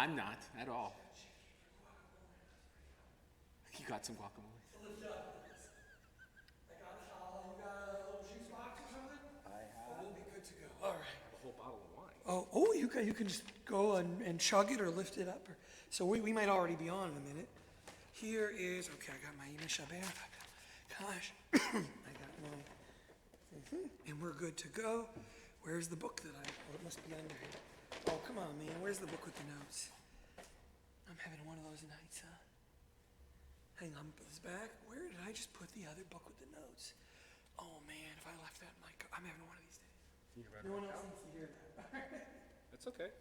I'm not at all. You got some guacamole. Lift up. I got a towel. You got a little juice box or something? I Oh, have we'll be good to go. All right. a whole bottle of wine. Oh, you can just go and chug it or lift it up. So we might already be on in a minute. Here is, okay, I got my Chabert. Gosh, I got mine. And we're good to go. Where's the book that oh, it must be under here. Oh, come on, man. Where's the book with the notes? I'm having one of those nights, huh? Hang on, put this back. Where did I just put the other book with the notes? Oh, man, if I left that in my car, I'm having one of these days. No one else needs to hear that. That's okay.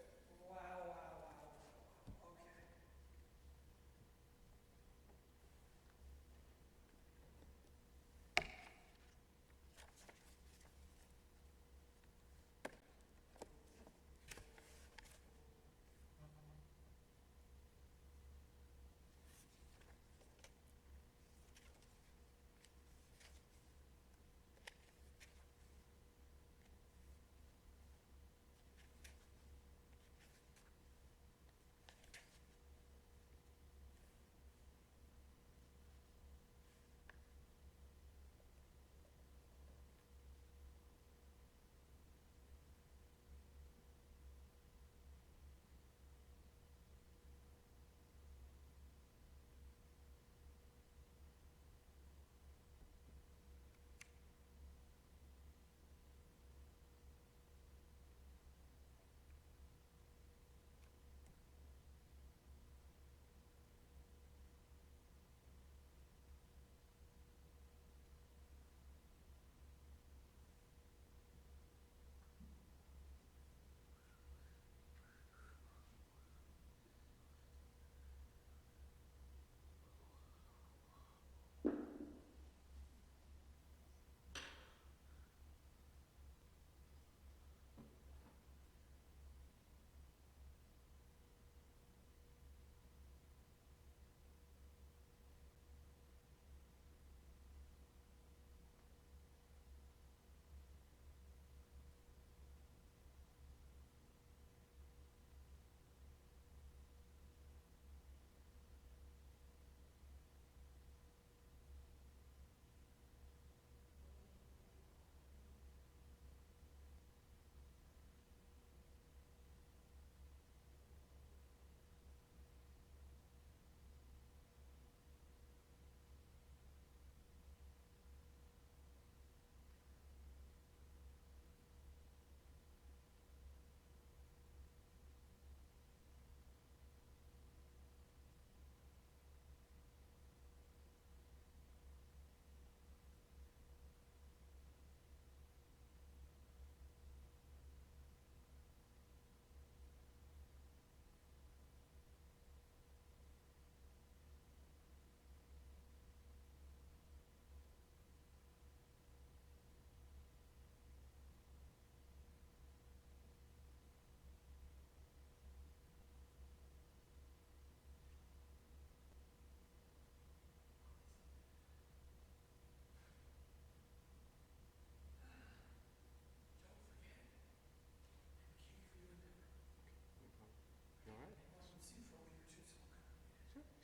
Wow. Okay. All right.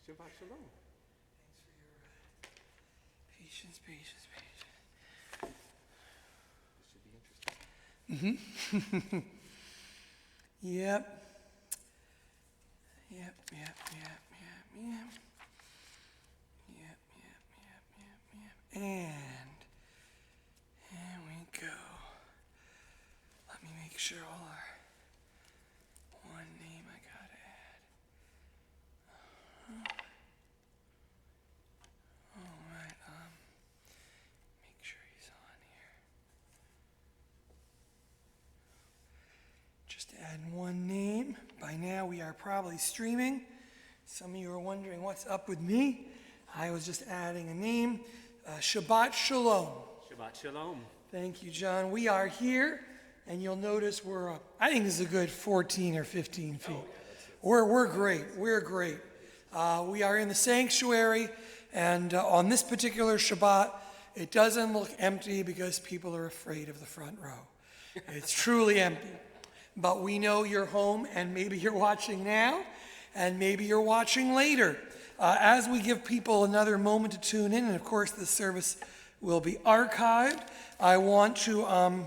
Sure. Shabbat shalom. Thanks for your patience. This should be interesting. Yep. And here we go. Let me make sure all our one name I gotta add. All right. Make sure he's on here. Just add one name. By now we are probably streaming. Some of you are wondering what's up with me. I was just adding a name. Shabbat Shalom. Shabbat shalom. Thank you, John. We are here, and you'll notice we're up. I think this is a good 14 or 15 feet. We're great. We're great. We are in the sanctuary, and on this particular Shabbat, it doesn't look empty because people are afraid of the front row. It's truly empty. but we know you're home, and maybe you're watching now, and maybe you're watching later. As we give people another moment to tune in, and of course the service will be archived, I want to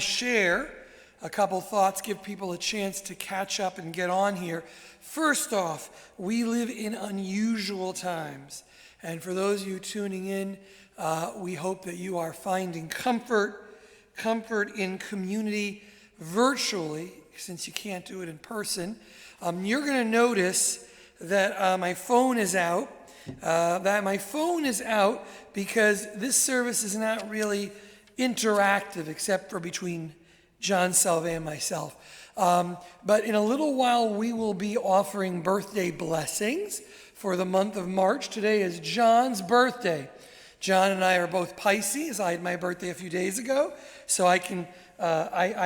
share a couple thoughts, give people a chance to catch up and get on here. First off, we live in unusual times. And for those of you tuning in, we hope that you are finding comfort in community virtually, since you can't do it in person. You're going to notice that my phone is out. Because this service is not really interactive except for between John Salve and myself. But in a little while, we will be offering birthday blessings for the month of March. Today is John's birthday. John and I are both Pisces. I had my birthday a few days ago, so I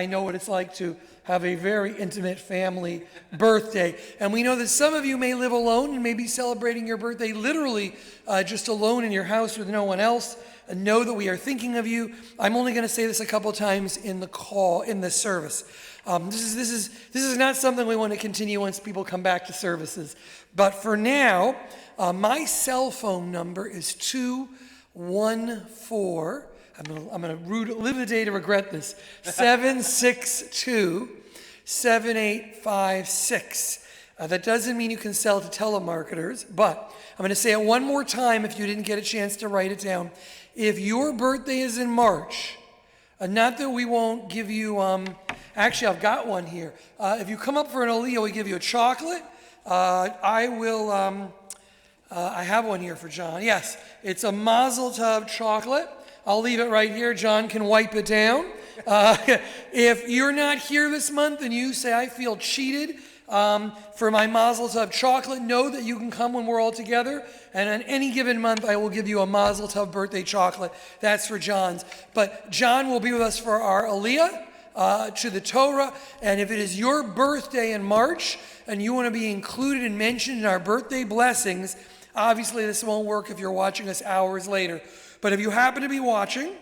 know what it's like to have a very intimate family birthday. And we know that some of you may live alone and may be celebrating your birthday literally just alone in your house with no one else. And know that we are thinking of you. I'm only going to say this a couple times in the service. This is not something we want to continue once people come back to services. But for now, my cell phone number is 214. I'm going to live the day to regret this. 762-7856. That doesn't mean you can sell to telemarketers, but I'm going to say it one more time if you didn't get a chance to write it down. If your birthday is in March, not that we won't give you, actually I've got one here. If you come up for an Aliyah, we give you a chocolate. I have one here for John. Yes, it's a Mazel Tov chocolate. I'll leave it right here. John can wipe it down. If you're not here this month and you say, I feel cheated for my Mazel Tov chocolate, know that you can come when we're all together. And on any given month, I will give you a Mazel Tov birthday chocolate. That's for John's. But John will be with us for our Aliyah to the Torah. And if it is your birthday in March and you want to be included and mentioned in our birthday blessings, obviously this won't work if you're watching us hours later. But if you happen to be watching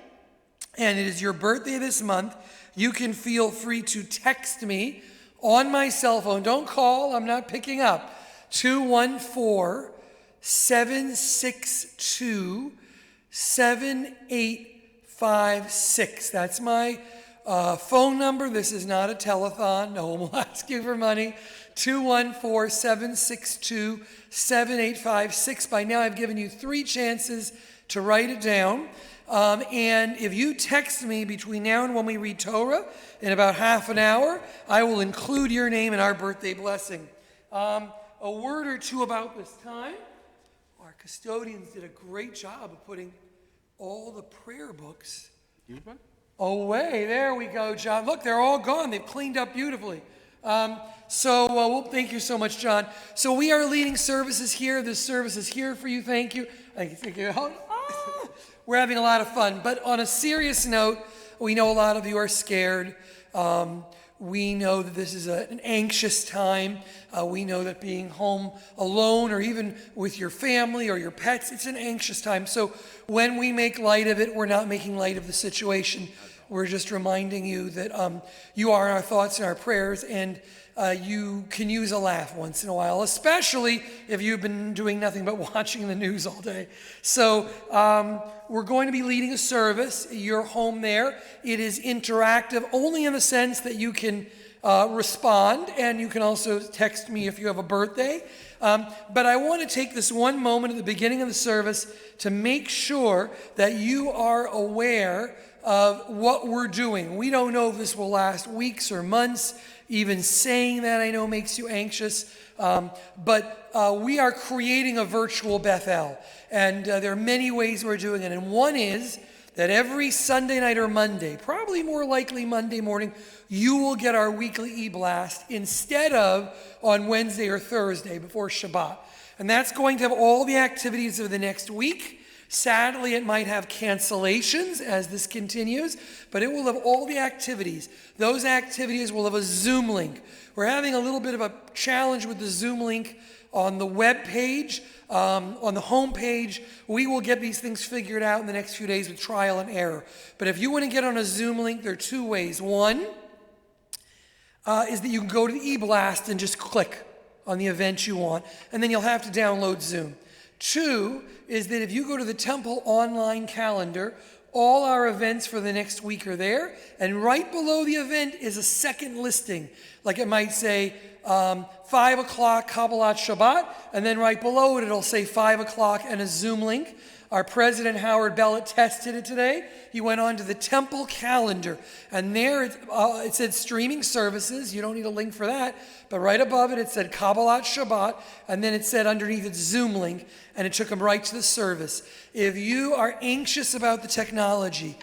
and it is your birthday this month, you can feel free to text me on my cell phone. Don't call, I'm not picking up. 214-762-7856. That's my phone number. This is not a telethon. No one will ask you for money. 214-762-7856. By now I've given you 3 chances to write it down. And if you text me between now and when we read Torah in about half an hour, I will include your name in our birthday blessing. A word or two about this time. Our custodians did a great job of putting all the prayer books away. There we go, John. Look, they're all gone. They've cleaned up beautifully. Thank you so much, John. So we are leading services here. This service is here for you. Thank you. Thank you. We're having a lot of fun. But on a serious note, we know a lot of you are scared. We know that this is an anxious time. We know that being home alone or even with your family or your pets, it's an anxious time. So when we make light of it, we're not making light of the situation. We're just reminding you that you are in our thoughts and our prayers, and you can use a laugh once in a while, especially if you've been doing nothing but watching the news all day. So we're going to be leading a service. You're home there. It is interactive only in the sense that you can respond, and you can also text me if you have a birthday. But I want to take this one moment at the beginning of the service to make sure that you are aware of what we're doing. We don't know if this will last weeks or months. Even saying that, I know, makes you anxious. But we are creating a virtual Beth-El. And there are many ways we're doing it. And one is that every Sunday night or Monday, probably more likely Monday morning, you will get our weekly e-blast instead of on Wednesday or Thursday before Shabbat. And that's going to have all the activities of the next week. Sadly, it might have cancellations as this continues, but it will have all the activities. Those activities will have a Zoom link. We're having a little bit of a challenge with the Zoom link on the web page, on the home page. We will get these things figured out in the next few days with trial and error. But if you want to get on a Zoom link, there are 2 ways. One, is that you can go to the eBlast and just click on the event you want, and then you'll have to download Zoom. 2 is that if you go to the Temple online calendar, all our events for the next week are there, and right below the event is a second listing. Like it might say 5 o'clock Kabbalat Shabbat, and then right below it, it'll say 5 o'clock and a Zoom link. Our president, Howard Bellett, tested it today. He went on to the Temple calendar, and there it said streaming services. You don't need a link for that. But right above it, it said Kabbalat Shabbat, and then it said underneath it Zoom link, and it took him right to the service. If you are anxious about the technology,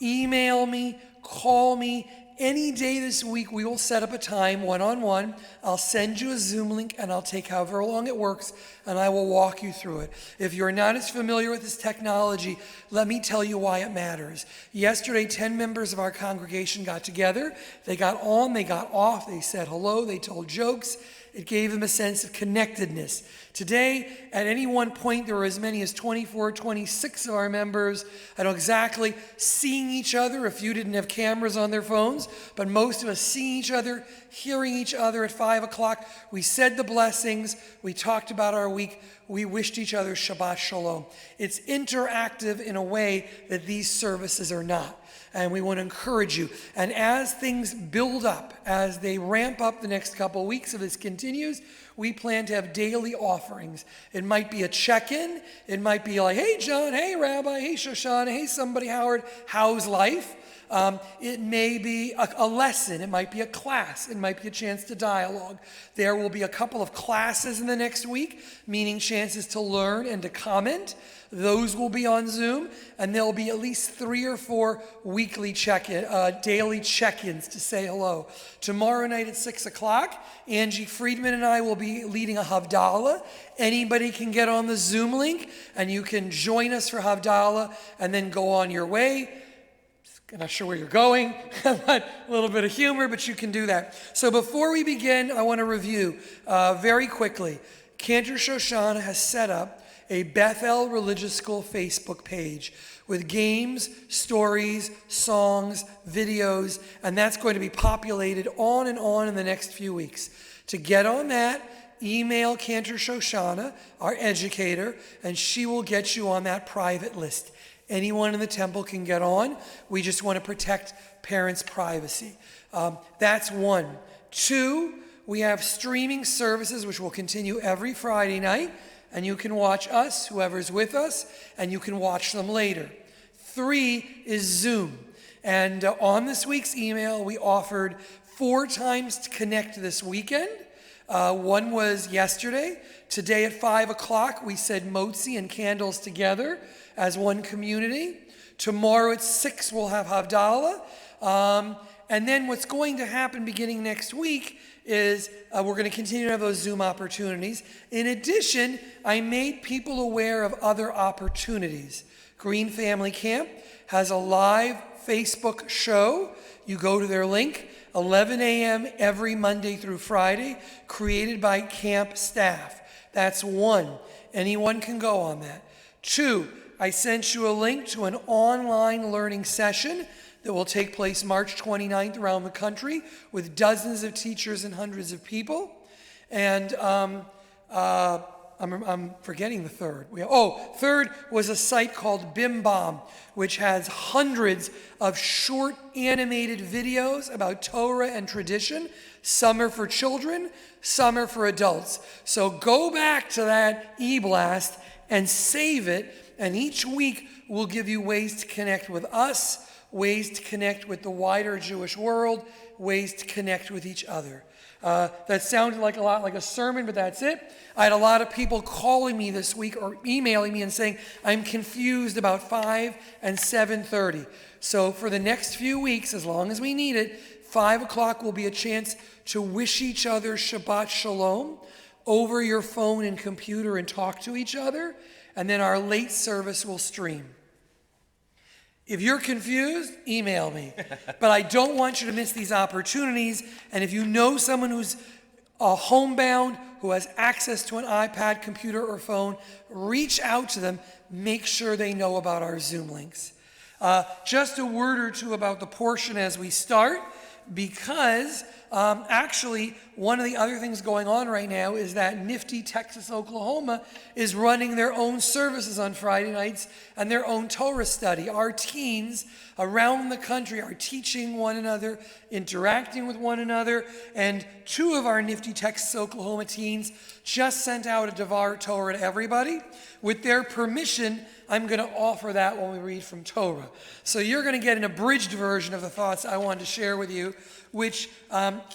email me, call me. Any day this week, we will set up a time one-on-one. I'll send you a Zoom link, and I'll take however long it works, and I will walk you through it. If you're not as familiar with this technology, let me tell you why it matters. Yesterday, 10 members of our congregation got together. They got on, they got off, they said hello, they told jokes. It gave them a sense of connectedness. Today, at any one point, there were as many as 24, 26 of our members, I know exactly, seeing each other. A few didn't have cameras on their phones, but most of us seeing each other, hearing each other at 5 o'clock. We said the blessings. We talked about our week. We wished each other Shabbat Shalom. It's interactive in a way that these services are not. And we want to encourage you. And as things build up, as they ramp up the next couple of weeks, if this continues, we plan to have daily offerings. It might be a check-in. It might be like, hey, John, hey, Rabbi, hey, Shoshana, hey, somebody, Howard, how's life? It may be a lesson. It might be a class. It might be a chance to dialogue. There will be a couple of classes in the next week, meaning chances to learn and to comment. Those will be on Zoom, and there'll be at least 3 or 4 weekly daily check-ins to say hello. Tomorrow night at 6 o'clock, Angie Friedman and I will be leading a Havdalah. Anybody can get on the Zoom link, and you can join us for Havdalah and then go on your way. I'm not sure where you're going, but a little bit of humor, but you can do that. So before we begin, I want to review very quickly. Cantor Shoshana has set up a Beth-El Religious School Facebook page with games, stories, songs, videos, and that's going to be populated on and on in the next few weeks. To get on that, email Cantor Shoshana, our educator, and she will get you on that private list. Anyone in the temple can get on. We just want to protect parents' privacy. That's 1. 2, we have streaming services which will continue every Friday night, and you can watch us, whoever's with us, and you can watch them later. 3 is Zoom. And on this week's email, we offered 4 times to connect this weekend. One was yesterday. Today at 5 o'clock, we said motzi and candles together as one community. Tomorrow at 6, we'll have Havdalah. And then what's going to happen beginning next week is we're going to continue to have those Zoom opportunities. In addition, I made people aware of other opportunities. Green Family Camp has a live Facebook show. You go to their link, 11 a.m. every Monday through Friday, created by camp staff. That's 1. Anyone can go on that. 2, I sent you a link to an online learning session that will take place March 29th around the country with dozens of teachers and hundreds of people. And I'm forgetting the third. Third was a site called Bim Bom, which has hundreds of short animated videos about Torah and tradition. Some are for children, some are for adults. So go back to that e-blast and save it, and each week we'll give you ways to connect with us, ways to connect with the wider Jewish world, ways to connect with each other. That sounded like a lot like a sermon, but that's it. I had a lot of people calling me this week or emailing me and saying, I'm confused about 5 and 7:30. So for the next few weeks, as long as we need it, 5 o'clock will be a chance to wish each other Shabbat Shalom over your phone and computer and talk to each other. And then our late service will stream. If you're confused, email me. But I don't want you to miss these opportunities. And if you know someone who's homebound, who has access to an iPad, computer, or phone, reach out to them. Make sure they know about our Zoom links. Just a word or two about the portion as we start. because actually one of the other things going on right now is that nifty Texas, Oklahoma is running their own services on Friday nights and their own Torah study. Our teens around the country are teaching one another, interacting with one another, and two of our nifty Texas, Oklahoma teens just sent out a Devar Torah to everybody. With their permission, I'm going to offer that when we read from Torah. So you're going to get an abridged version of the thoughts I wanted to share with you, which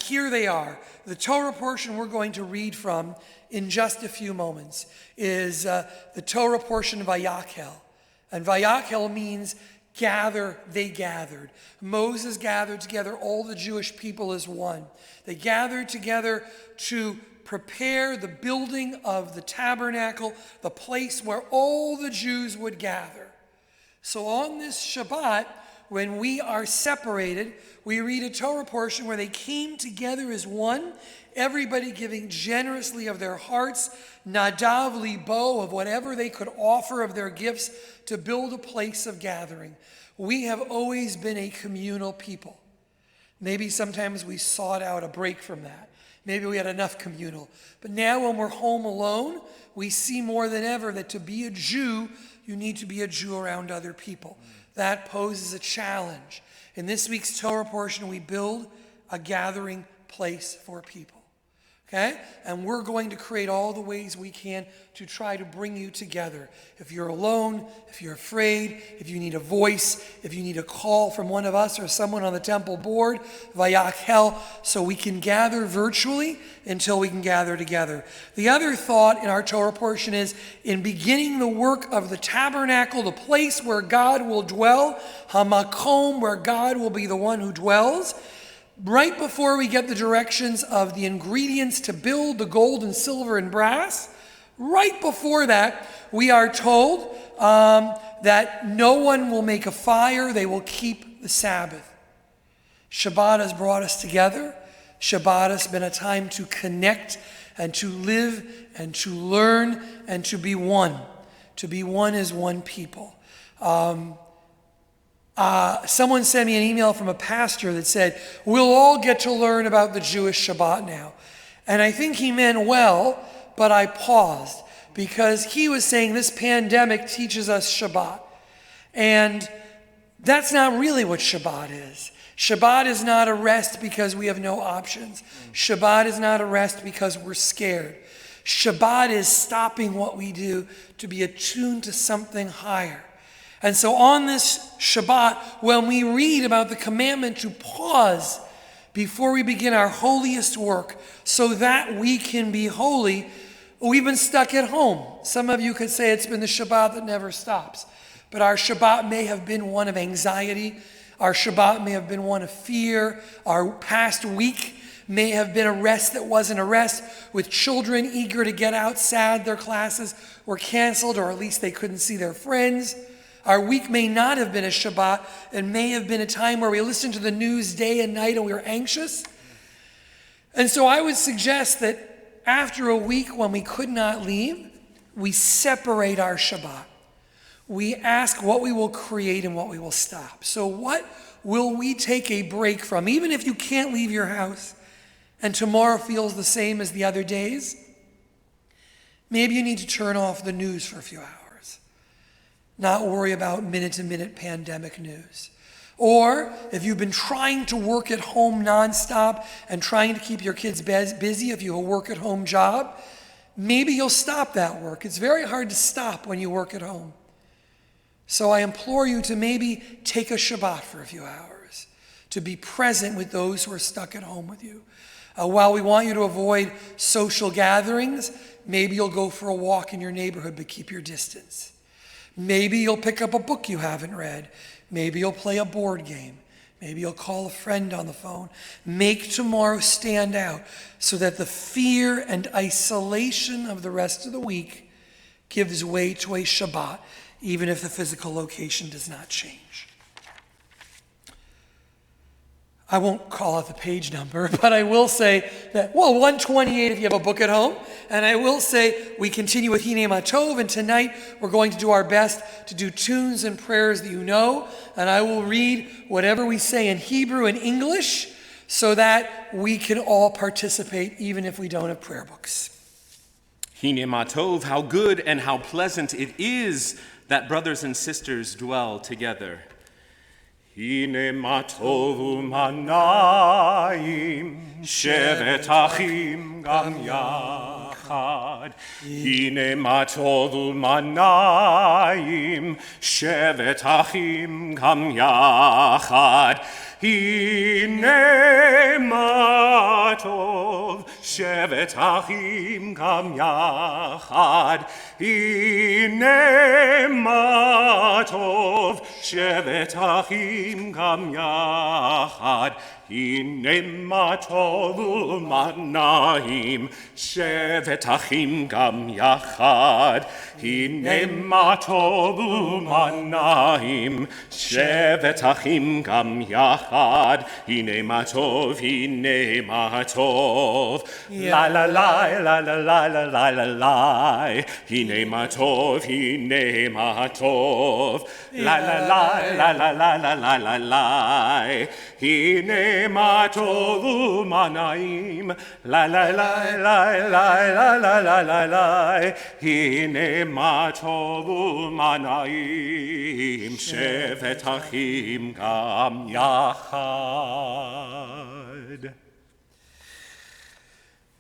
here they are. The Torah portion we're going to read from in just a few moments is the Torah portion of Vayakhel. And Vayakhel means gather, they gathered. Moses gathered together all the Jewish people as one. They gathered together to prepare the building of the tabernacle, the place where all the Jews would gather. So on this Shabbat, when we are separated, we read a Torah portion where they came together as one, everybody giving generously of their hearts, nadav libo, of whatever they could offer of their gifts to build a place of gathering. We have always been a communal people. Maybe sometimes we sought out a break from that. Maybe we had enough communal. But now when we're home alone, we see more than ever that to be a Jew, you need to be a Jew around other people. That poses a challenge. In this week's Torah portion, we build a gathering place for people. Okay? And we're going to create all the ways we can to try to bring you together. If you're alone, if you're afraid, if you need a voice, if you need a call from one of us or someone on the temple board, Vayakhel, so we can gather virtually until we can gather together. The other thought in our Torah portion is, in beginning the work of the tabernacle, the place where God will dwell, Hamakom, where God will be the one who dwells, right before we get the directions of the ingredients to build the gold and silver and brass, right before that, we are told that no one will make a fire, they will keep the Sabbath. Shabbat has brought us together. Shabbat has been a time to connect and to live and to learn and to be one. To be one as one people. Someone sent me an email from a pastor that said, we'll all get to learn about the Jewish Shabbat now. And I think he meant well, but I paused because he was saying this pandemic teaches us Shabbat. And that's not really what Shabbat is. Shabbat is not a rest because we have no options. Shabbat is not a rest because we're scared. Shabbat is stopping what we do to be attuned to something higher. And so on this Shabbat, when we read about the commandment to pause before we begin our holiest work so that we can be holy, we've been stuck at home. Some of you could say it's been the Shabbat that never stops. But our Shabbat may have been one of anxiety. Our Shabbat may have been one of fear. Our past week may have been a rest that wasn't a rest, with children eager to get out, sad their classes were canceled, or at least they couldn't see their friends. Our week may not have been a Shabbat. It may have been a time where we listened to the news day and night and we were anxious. And so I would suggest that after a week when we could not leave, we separate our Shabbat. We ask what we will create and what we will stop. So what will we take a break from? Even if you can't leave your house and tomorrow feels the same as the other days, maybe you need to turn off the news for a few hours. Not worry about minute-to-minute pandemic news. Or if you've been trying to work at home nonstop and trying to keep your kids busy, if you have a work-at-home job, maybe you'll stop that work. It's very hard to stop when you work at home. So I implore you to maybe take a Shabbat for a few hours, to be present with those who are stuck at home with you. While we want you to avoid social gatherings, maybe you'll go for a walk in your neighborhood, but keep your distance. Maybe you'll pick up a book you haven't read. Maybe you'll play a board game. Maybe you'll call a friend on the phone. Make tomorrow stand out so that the fear and isolation of the rest of the week gives way to a Shabbat, even if the physical location does not change. I won't call out the page number, but I will say that, 128 if you have a book at home. And I will say we continue with Hine Matov, and tonight we're going to do our best to do tunes and prayers that you know. And I will read whatever we say in Hebrew and English so that we can all participate even if we don't have prayer books. Hine matov, how good and how pleasant it is that brothers and sisters dwell together. Hine matov u'manayim, shevet achim gam yachad. Hine matov u'manayim, shevet achim gam yachad. Hine matov, shevet achim gam yachad. Hine matov, shevet achim gam yachad. Hine matov u'manayim, shevet achim gam yachad. Hine matov u'manayim, shevet achim gam yachad. Hine matov, la la la la la la la la la la. Hine matov, la la la la la la la la la la. Hine matov u'manayim, la la la la la la la la la la. Hine matov u'manayim, shevet achim gam yachad.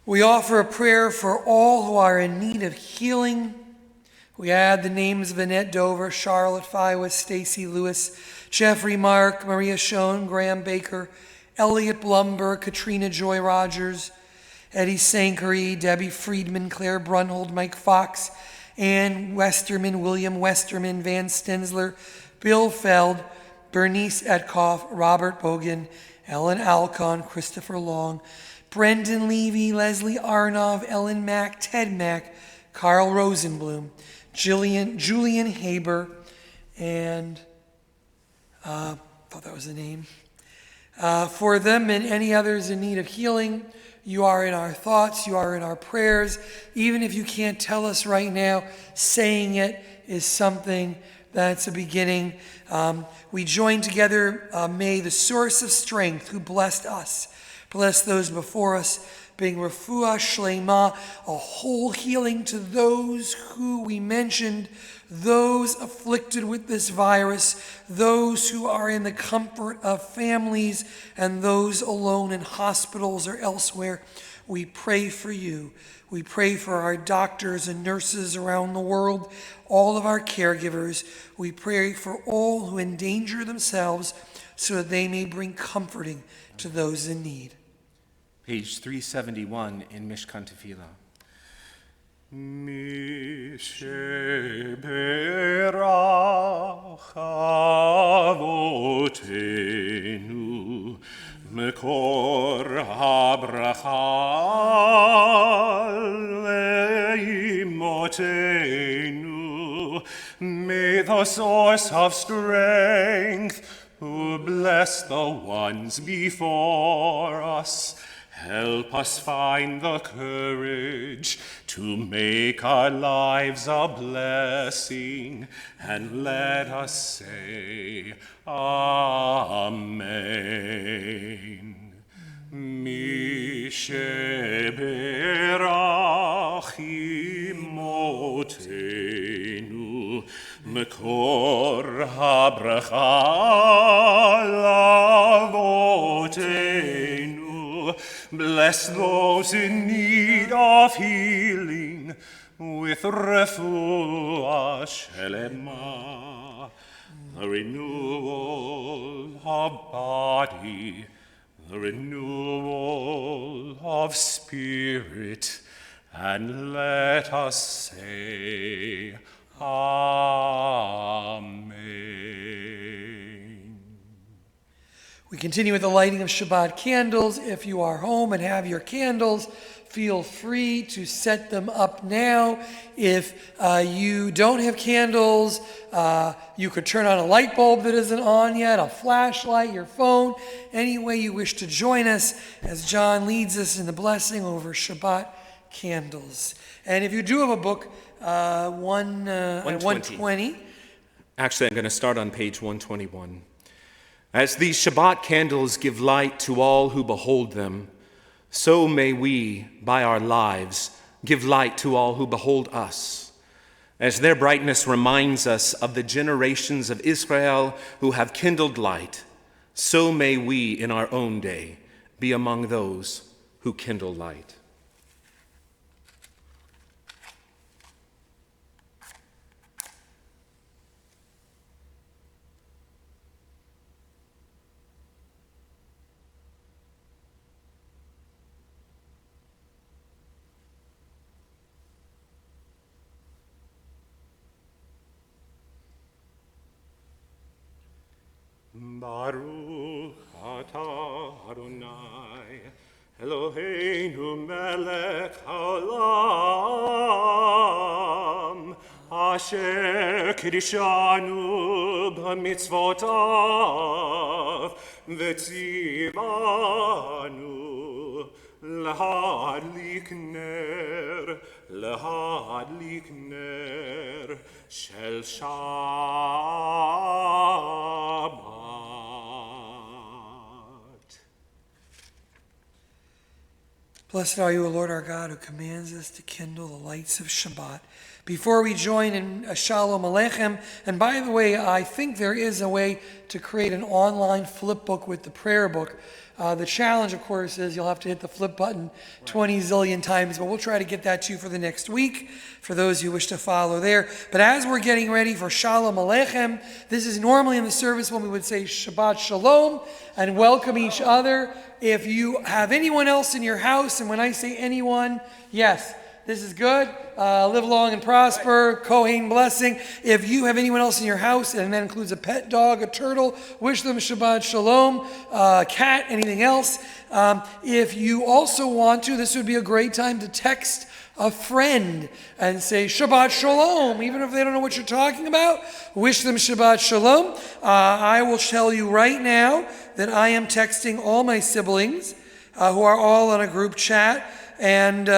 We offer a prayer for all who are in need of healing. We add the names of Annette Dover, Charlotte Fiwas, Stacy Lewis, Jeffrey Mark, Maria Schoen, Graham Baker, Elliot Blumberg, Katrina Joy Rogers, Eddie Sankery, Debbie Friedman, Claire Brunhold, Mike Fox, Ann Westerman, William Westerman, Van Stensler, Bill Feld, Bernice Etkoff, Robert Bogan, Ellen Alcon, Christopher Long, Brendan Levy, Leslie Arnov, Ellen Mack, Ted Mack, Carl Rosenblum, Julian Haber, and thought that was the name. For them and any others in need of healing, you are in our thoughts, you are in our prayers. Even if you can't tell us right now, saying it is something that's a beginning. We join together, may the source of strength who blessed us, bless those before us, bring refuah shlema, a whole healing to those who we mentioned, those afflicted with this virus, those who are in the comfort of families, and those alone in hospitals or elsewhere. We pray for you. We pray for our doctors and nurses around the world, all of our caregivers. We pray for all who endanger themselves so that they may bring comforting to those in need. Page 371 in Mishkan Tefillah. Misheberach avotenu mekor habracha leimotenu. May the source of strength who bless the ones before us help us find the courage to make our lives a blessing, and let us say, Amen. Misheberach imotenu, mekor habracha lavotenu. Bless those in need of healing with refuah shelema, the renewal of body, the renewal of spirit, and let us say, Amen. We continue with the lighting of Shabbat candles. If you are home and have your candles, feel free to set them up now. If you don't have candles, you could turn on a light bulb that isn't on yet, a flashlight, your phone, any way you wish to join us as John leads us in the blessing over Shabbat candles. And if you do have a book, 120. Actually, I'm going to start on page 121. As these Shabbat candles give light to all who behold them, so may we, by our lives, give light to all who behold us. As their brightness reminds us of the generations of Israel who have kindled light, so may we in our own day be among those who kindle light. Baruch atah Adonai, Eloheinu melech haolam, asher kiddushanu b'mitzvotav, v'tzivanu lahadlik ner shel Shabbat. Blessed are you, O Lord our God, who commands us to kindle the lights of Shabbat. Before we join in Shalom Aleichem, and by the way, I think there is a way to create an online flip book with the prayer book. The challenge, of course, is you'll have to hit the flip button 20 zillion times, but we'll try to get that to you for the next week, for those who wish to follow there. But as we're getting ready for Shalom Aleichem, this is normally in the service when we would say Shabbat Shalom and welcome each other. If you have anyone else in your house, and when I say anyone, yes, this is good. Live long and prosper. Kohen blessing. If you have anyone else in your house, and that includes a pet dog, a turtle, wish them Shabbat Shalom. Cat, anything else. If you also want to, this would be a great time to text a friend and say Shabbat Shalom, even if they don't know what you're talking about. Wish them Shabbat Shalom. I will tell you right now that I am texting all my siblings who are all on a group chat, and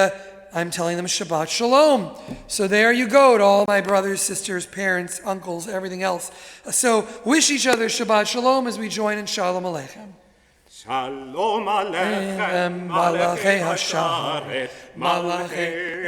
I'm telling them Shabbat Shalom. So there you go to all my brothers, sisters, parents, uncles, everything else. So wish each other Shabbat Shalom as we join in Shalom Aleichem. Shalom Aleichem, Malachei Hasharet, Malachei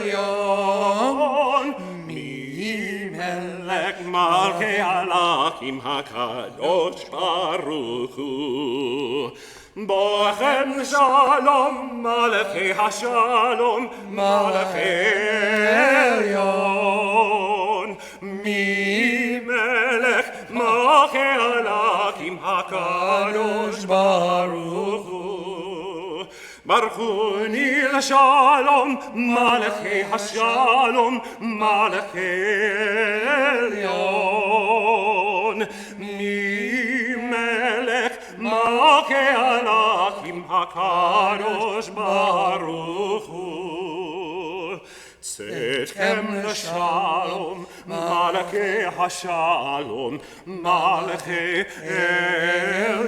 Elyon, Mi Melech Malchei Alakim HaKadosh Baruch Hu. Bochem Shalom, Malachei Hashalom, Malachei Elyon, Mi Melech Malchei Alakim HaKadosh Baruch Hu. Baruch Hu Nil Shalom, Malachei Hashalom, Malachei Elyon, Mi Melech Malchei Alakim HaKadosh Baruch Hu. Tzedkem l'shalom, Malachei Hashalom, Malachei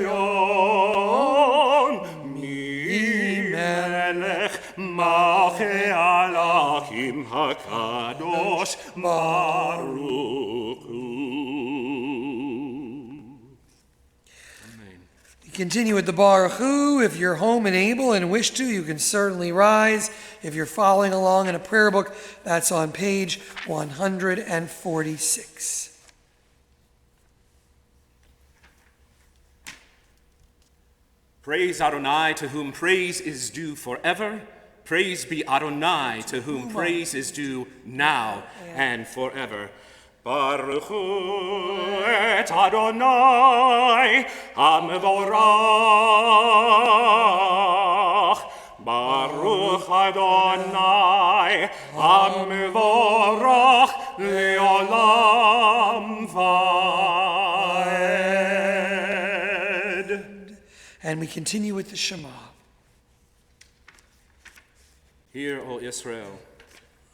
Elyon, Mi Melech Malchei Alakim HaKadosh Baruch Hu. Continue with the Baruch Hu. If you're home and able and wish to, you can certainly rise. If you're following along in a prayer book, that's on page 146. Praise Adonai, to whom praise is due forever. Praise be Adonai, to whom praise is due now and forever. Baruch Hu et Adonai HaMevorach. Baruch Adonai HaMevorach le'olam va'ed. And we continue with the Shema. Hear, O Israel,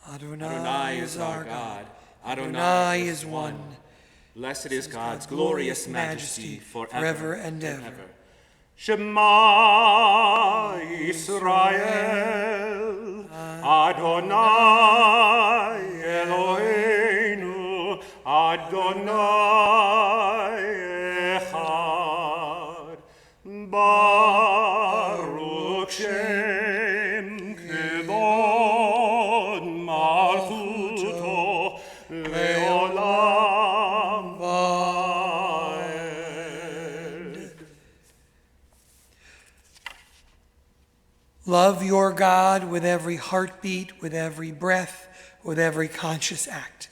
Adonai is our God. Adonai is one. Blessed is God's glorious majesty forever and ever. Shema Yisrael, Adonai Eloheinu, Adonai Echad. God, with every heartbeat, with every breath, with every conscious act.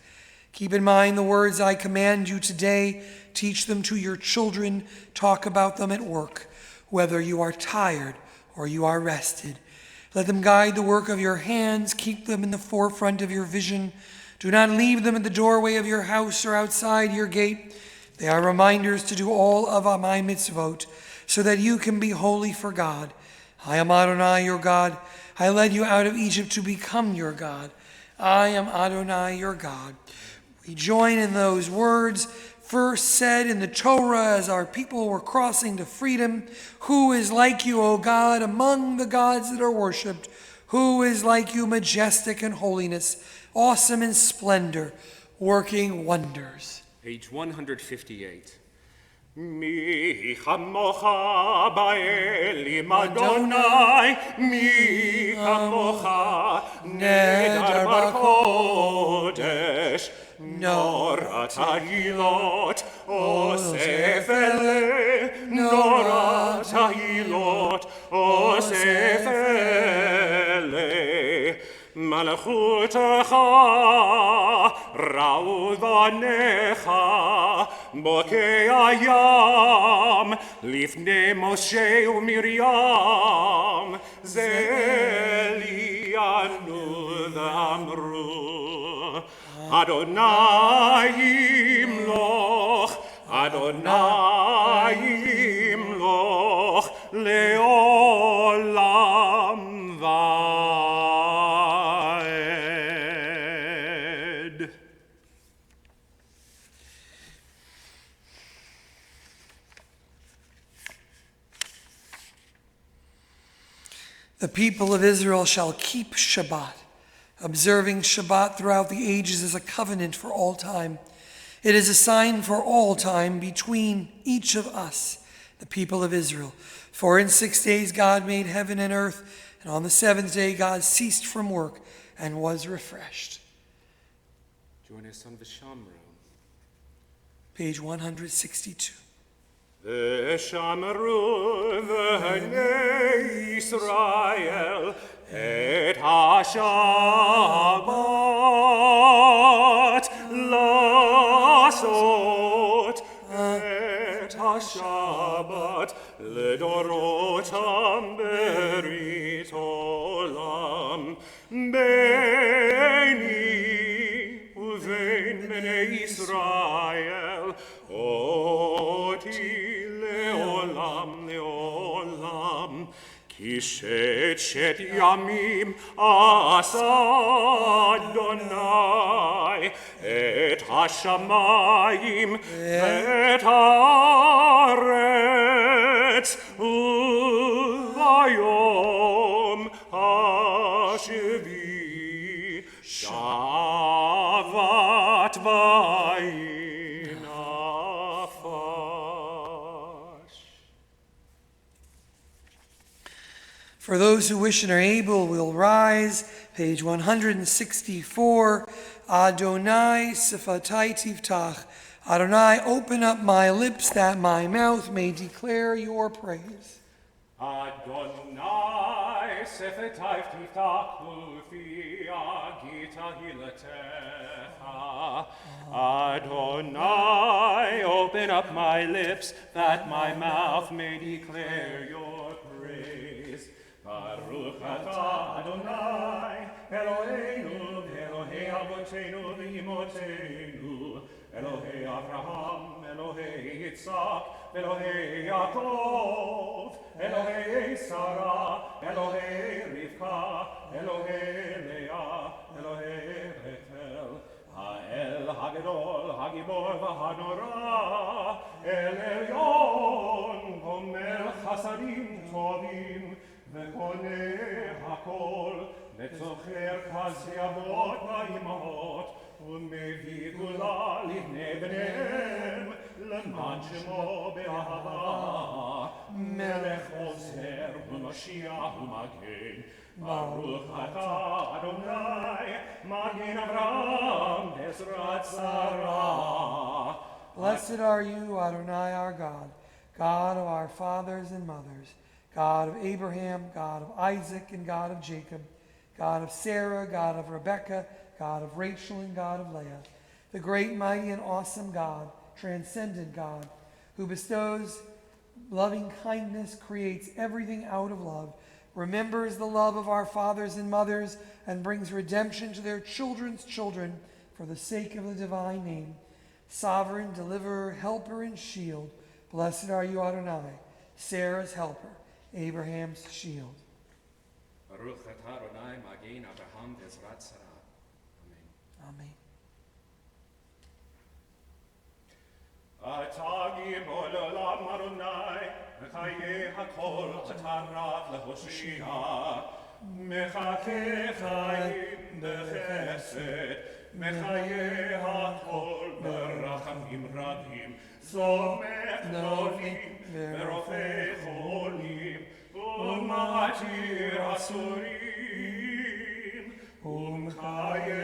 Keep in mind the words I command you today. Teach them to your children. Talk about them at work, whether you are tired or you are rested. Let them guide the work of your hands. Keep them in the forefront of your vision. Do not leave them at the doorway of your house or outside your gate. They are reminders to do all of my mitzvot, so that you can be holy for God. I am Adonai, your God. I led you out of Egypt to become your God. I am Adonai, your God. We join in those words first said in the Torah as our people were crossing to freedom. Who is like you, O God, among the gods that are worshipped? Who is like you, majestic in holiness, awesome in splendor, working wonders? Page 158. Mi chamocha ba'elim Adonai, mi chamocha nedar b'kodesh, nor tahilot osef ele, nor tahilot osef ele. Malchutecha raudanecha bokei hayam lifnei Moshe uMiriam zelianu damru Adonai imloch Adonai imloch leolam vaed. The people of Israel shall keep Shabbat. Observing Shabbat throughout the ages is a covenant for all time. It is a sign for all time between each of us, the people of Israel. For in 6 days God made heaven and earth, and on the seventh day God ceased from work and was refreshed. Join us on V'shamru. Page 162. V'shamru v'nei Yisrael et ha-Shabbat lasot et ha-Shabbat ledorotam berit olam beini uvein bnei Yisrael oti leolam leolam Kishet yamim asa Adonai et hashamayim et haaretz uvayom hashvi shavat vayinafash. For those who wish and are able, will rise. Page 164. Adonai sifatai tiftach. Adonai, open up my lips that my mouth may declare your praise. Adonai sefetai tiftach ufi agita hilatecha. Adonai, open up my lips that my mouth may declare your praise. Baruch atah Adonai, Eloheinu, Elohei Avotenu v'Imotenu, Elohei Avraham, Elohei Yitzhak, Elohei Yaakov, Elohei Sarah, Elohei Rivka, Elohei Leah, Elohei Beth-El, Ha'el Hagedol, Hagibor v'Hanora, El Elyon, Gomel Chasadim Tovim, וקונה הכל, וצוחר כסי אבות ואימהות, ומביא גאולה לבני בניהם, למען שמו באהבה. מלך עוזר ומושיע ומגן, ברוך אתה אדוני, מגן אברהם בעזרת שרה. Blessed are you, Adonai our God, God of our fathers and mothers, God of Abraham, God of Isaac, and God of Jacob, God of Sarah, God of Rebekah, God of Rachel, and God of Leah, the great, mighty, and awesome God, transcendent God, who bestows loving kindness, creates everything out of love, remembers the love of our fathers and mothers, and brings redemption to their children's children for the sake of the divine name. Sovereign, deliverer, helper, and shield, blessed are you, Adonai, Sarah's helper, Abraham's shield. Baruch atah Adonai Magen Abraham Bezrat Sarah. Amen. Amen. Atagim olam Adonai, mechaye hakol atarav lehoshia, mechake chayim bechesed, mechaye hakol berachamim rabim, somech nolim verofei cholim, umatir asurim, umchaye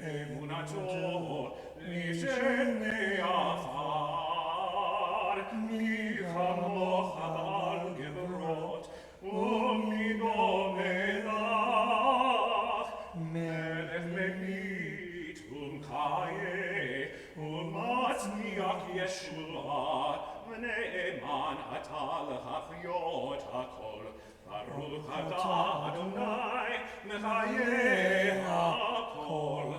emunato, Lishene afar, mi chamoch abal gebrot, umido melach, melech memit, kaye, matzniach Yeshua, ne'eman ata lehachyot hakol, Baruch atah Adonai, mechaye hakol.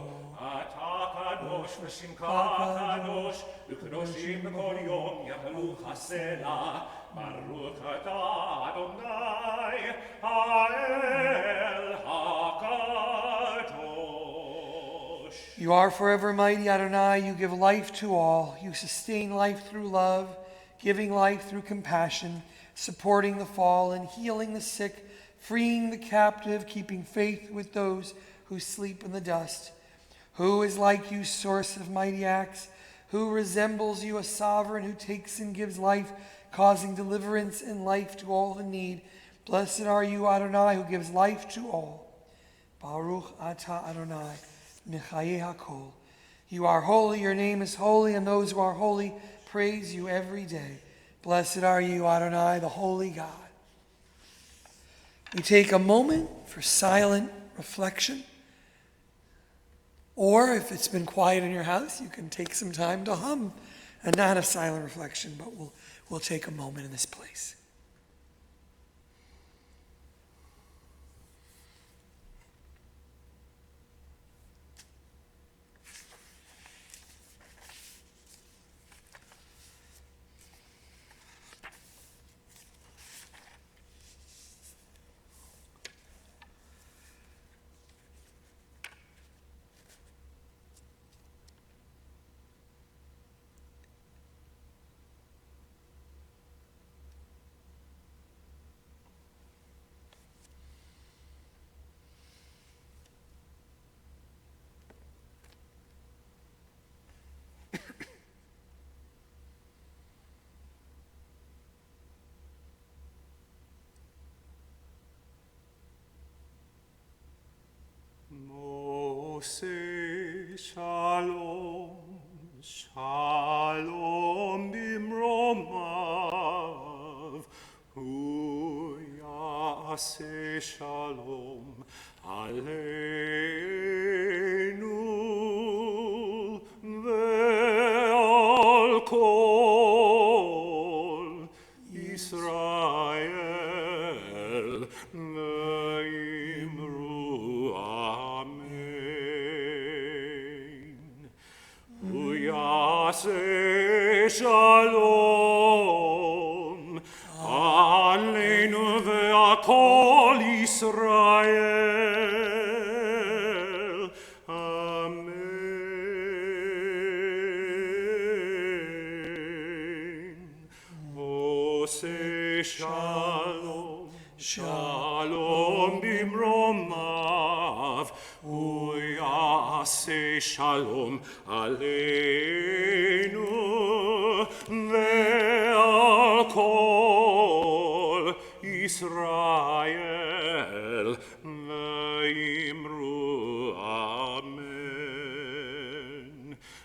Kadosh v'shimcha kadosh, u'kadoshim b'kol yom yahalu chasela, Baruch atah Adonai, ha'el ha'kadosh. You are forever mighty, Adonai. You give life to all. You sustain life through love, giving life through compassion, supporting the fallen, healing the sick, freeing the captive, keeping faith with those who sleep in the dust. Who is like you, source of mighty acts? Who resembles you, a sovereign who takes and gives life, causing deliverance and life to all who need? Blessed are you, Adonai, who gives life to all. Baruch atah Adonai, mechaye hakol. You are holy, your name is holy, and those who are holy praise you every day. Blessed are you, Adonai, the holy God. We take a moment for silent reflection. Or if it's been quiet in your house, you can take some time to hum and not a silent reflection, but we'll take a moment in this place. Mose shalom, shalom bimromav, hu yaseh shalom aleinu ve'al kol Yisrael ve'imru amen. Hu yaseh shalom aleinu ve'al kol Yisrael. Amen. Mose shalom, shalom bimromav, hu yaseh shalom aleinu ve'al kol Yisrael ve'imru amen.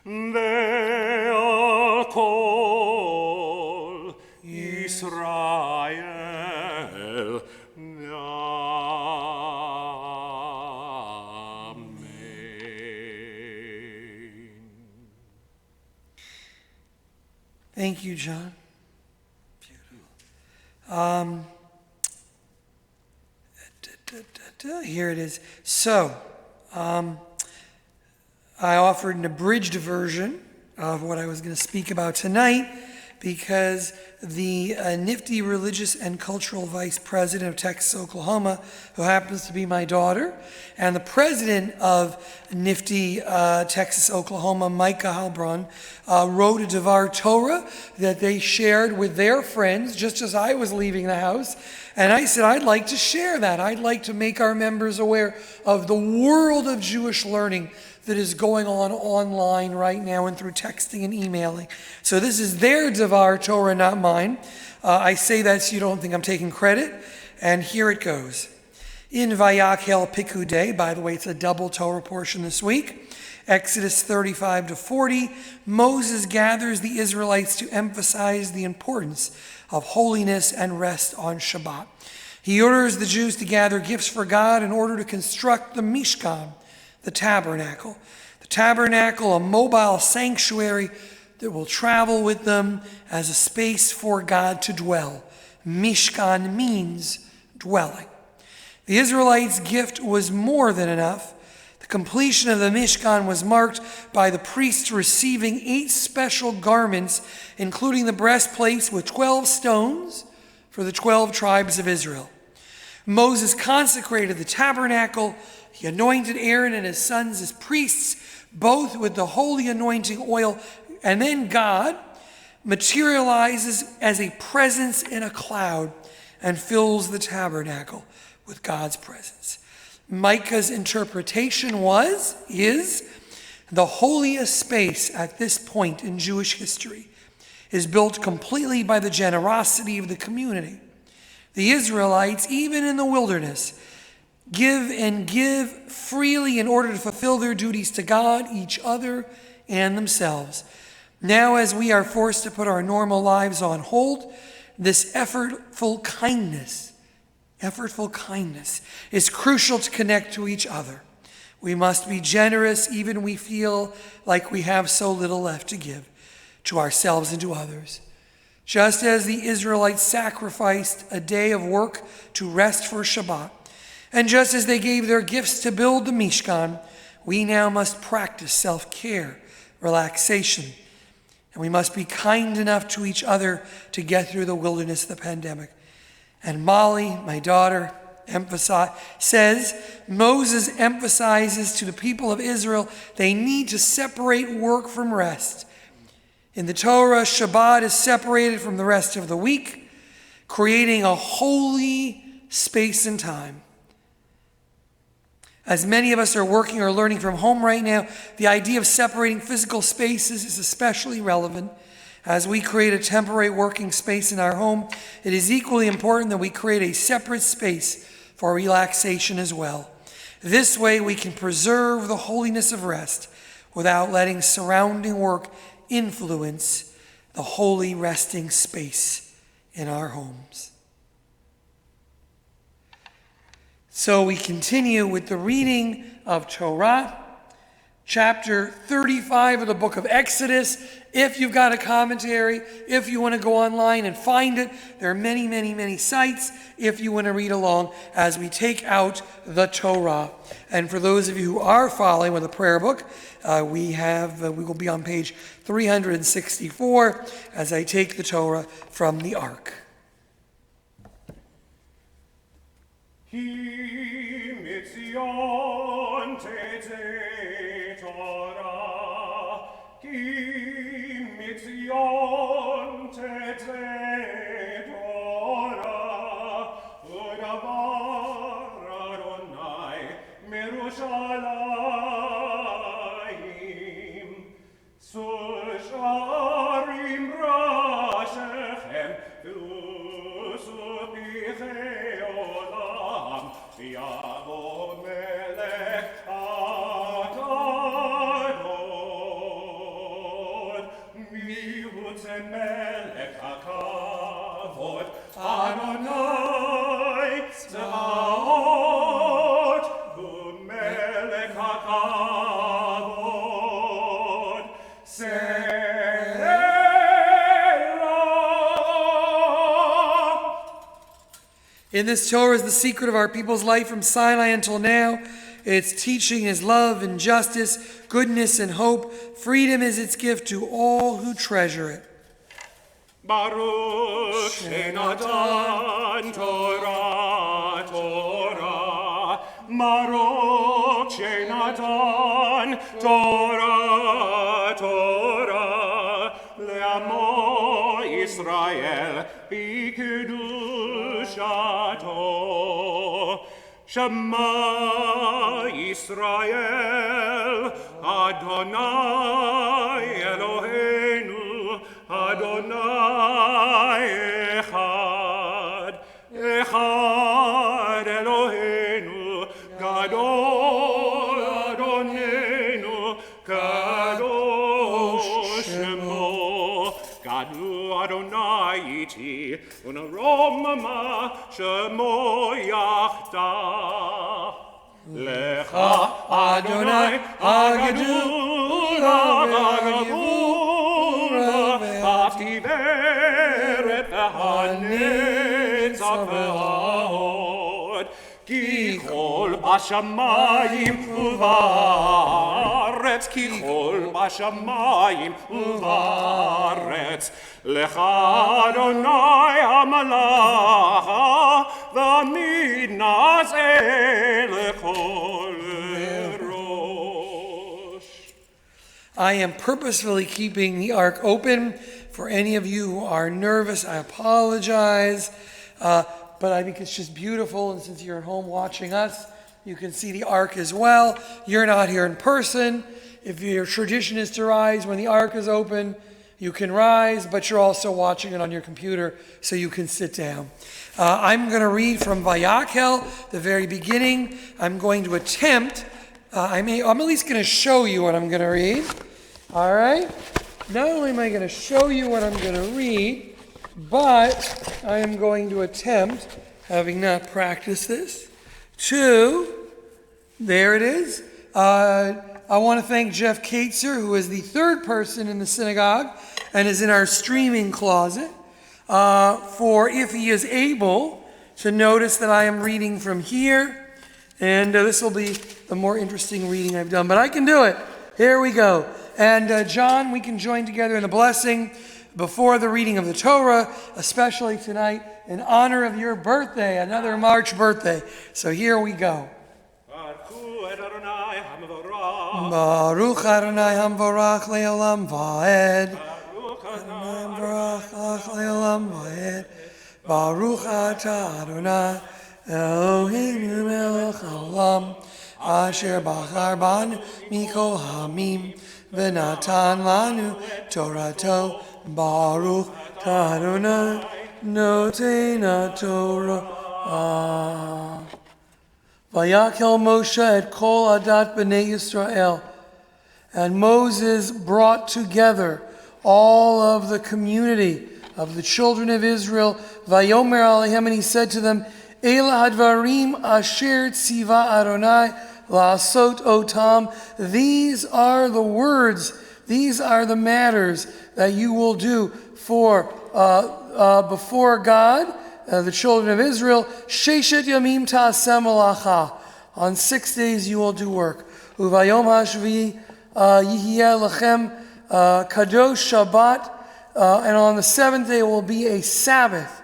Ve'al kol Yisrael Thank you, John. Beautiful. Here it is. So, I offered an abridged version of what I was going to speak about tonight because the nifty religious and cultural vice president of Texas, Oklahoma, who happens to be my daughter, and the president of nifty Texas, Oklahoma, Micah Halbron, wrote a Devar Torah that they shared with their friends just as I was leaving the house. And I said, I'd like to share that. I'd like to make our members aware of the world of Jewish learning that is going on online right now and through texting and emailing. So this is their Devar Torah, not mine. I say that so you don't think I'm taking credit. And here it goes. In Vayakhel Pikudei, by the way, it's a double Torah portion this week, Exodus 35 to 40, Moses gathers the Israelites to emphasize the importance of holiness and rest on Shabbat. He orders the Jews to gather gifts for God in order to construct the Mishkan, the tabernacle. The tabernacle, a mobile sanctuary that will travel with them as a space for God to dwell. Mishkan means dwelling. The Israelites' gift was more than enough. The completion of the Mishkan was marked by the priests receiving 8 special garments, including the breastplates with 12 stones for the 12 tribes of Israel. Moses consecrated the tabernacle. He anointed Aaron and his sons as priests, both with the holy anointing oil. And then God materializes as a presence in a cloud and fills the tabernacle with God's presence. Micah's interpretation is the holiest space at this point in Jewish history is built completely by the generosity of the community. The Israelites, even in the wilderness, give freely in order to fulfill their duties to God, each other, and themselves. Now, as we are forced to put our normal lives on hold, this effortful kindness is crucial to connect to each other. We must be generous even when we feel like we have so little left to give to ourselves and to others. Just as the Israelites sacrificed a day of work to rest for Shabbat, and just as they gave their gifts to build the Mishkan, we now must practice self-care, relaxation, and we must be kind enough to each other to get through the wilderness of the pandemic. And Molly, my daughter, says, Moses emphasizes to the people of Israel they need to separate work from rest. In the Torah, Shabbat is separated from the rest of the week, creating a holy space and time. As many of us are working or learning from home right now, the idea of separating physical spaces is especially relevant. As we create a temporary working space in our home, it is equally important that we create a separate space for relaxation as well. This way we can preserve the holiness of rest without letting surrounding work influence the holy resting space in our homes. So we continue with the reading of Torah, chapter 35 of the book of Exodus. If you've got a commentary, if you want to go online and find it, there are many, many, many sites if you want to read along as we take out the Torah. And for those of you who are following with a prayer book, we will be on page 364 as I take the Torah from the Ark. Hi mitzion teze Torah, hi mitzion teze Torah, udavar Adonai merushalayim, susharim rashechem, Yavo melech Adonai, mihutze melech hakavod, Adonai Tzevaot, umelech In this Torah is the secret of our people's life from Sinai until now. Its teaching is love and justice, goodness and hope. Freedom is its gift to all who treasure it. Baruch Shenatan Torah, Torah. Baruch Shenatan Torah, Torah. Le'amo Yisrael b'kedushato. Shema Yisrael, Adonai Eloheinu, Adonai Echad, Echad Eloheinu, Gadol Adonenu, Kadosh Shemo, Gadu Adonai iti, Unaromama Shemo Yachta. Lecha Adonai Agadura Vagavura Ativeret V'hanetzav V'hahod Ki chol b'shamayim u'va'aretz Ki chol b'shamayim u'va'aretz Lecha Adonai HaMalacha V'minazeh lechol rosh. I am purposefully keeping the ark open. For any of you who are nervous, I apologize. But I think it's just beautiful. And since you're at home watching us, you can see the ark as well. You're not here in person. If your tradition is to rise when the ark is open, you can rise, but you're also watching it on your computer, so you can sit down. I'm going to read from Vayakhel, the very beginning. I'm going to attempt, I'm at least going to show you what I'm going to read. All right? Not only am I going to show you what I'm going to read, but I am going to attempt, having not practiced this, there it is. I want to thank Jeff Katzer, who is the third person in the synagogue and is in our streaming closet, for if he is able to notice that I am reading from here. And this will be the more interesting reading I've done, but I can do it. Here we go. And John, we can join together in the blessing before the reading of the Torah, especially tonight in honor of your birthday, another March birthday. So here we go. Baruch Adonai Hamvorach Le'olam Va'ed. Baruch Adonai Hamvorach Le'olam Va'ed. Baruch Atah Adonai Eloheinu melech haolam asher bachar banu mikol hamim v'natan lanu Torato. Baruch Adonai noten Torah. Vayakhel Moshe et kol adat b'nei Yisrael. And Moses brought together all of the community of the children of Israel. Vayomer alehem, and he said to them, Ela hadvarim asher tziva Adonai la'asot otam. These are the words, these are the matters that you will do for before God, the children of Israel. Sheshet yamim ta'aseh malacha. On 6 days you will do work. Uvayom hashvi yihyeh lachem kadosh Shabbat. And on the 7th day will be a Sabbath,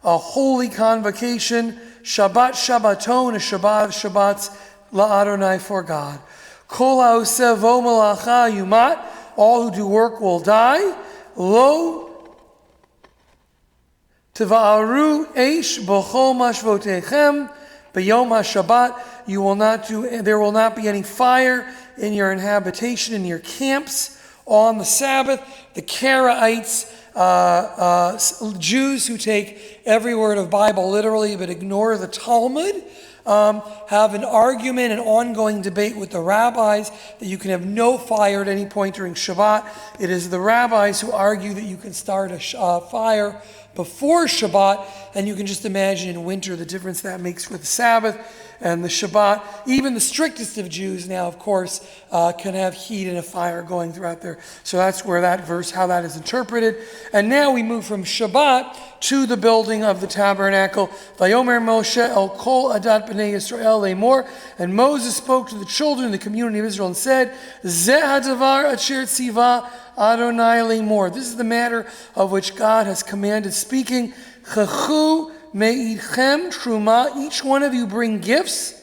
a holy convocation. Shabbat Shabbaton, a Shabbat of Shabbats la'Adonai, for God. Kol ha'oseh vo malacha yumat. All who do work will die. Lo Teva'aru eish b'chol mashvotechem b'yom ha'Shabbat. You will not do. There will not be any fire in your inhabitation, in your camps on the Sabbath. The Karaites, Jews who take every word of Bible literally but ignore the Talmud, have an argument, an ongoing debate with the rabbis that you can have no fire at any point during Shabbat. It is the rabbis who argue that you can start a fire before Shabbat, and you can just imagine in winter the difference that makes with the Sabbath. and the Shabbat. Even the strictest of Jews now, of course, can have heat and a fire going throughout there. So that's where that verse, how that is interpreted. And now we move from Shabbat to the building of the tabernacle. Vayomer Moshe el kol adat b'nei Yisrael lemor. And Moses spoke to the children of the community of Israel and said, Zeh hadavar asher tziva Adonai lemor. This is the matter of which God has commanded, speaking, Chachu me'idchem truma. Each one of you bring gifts,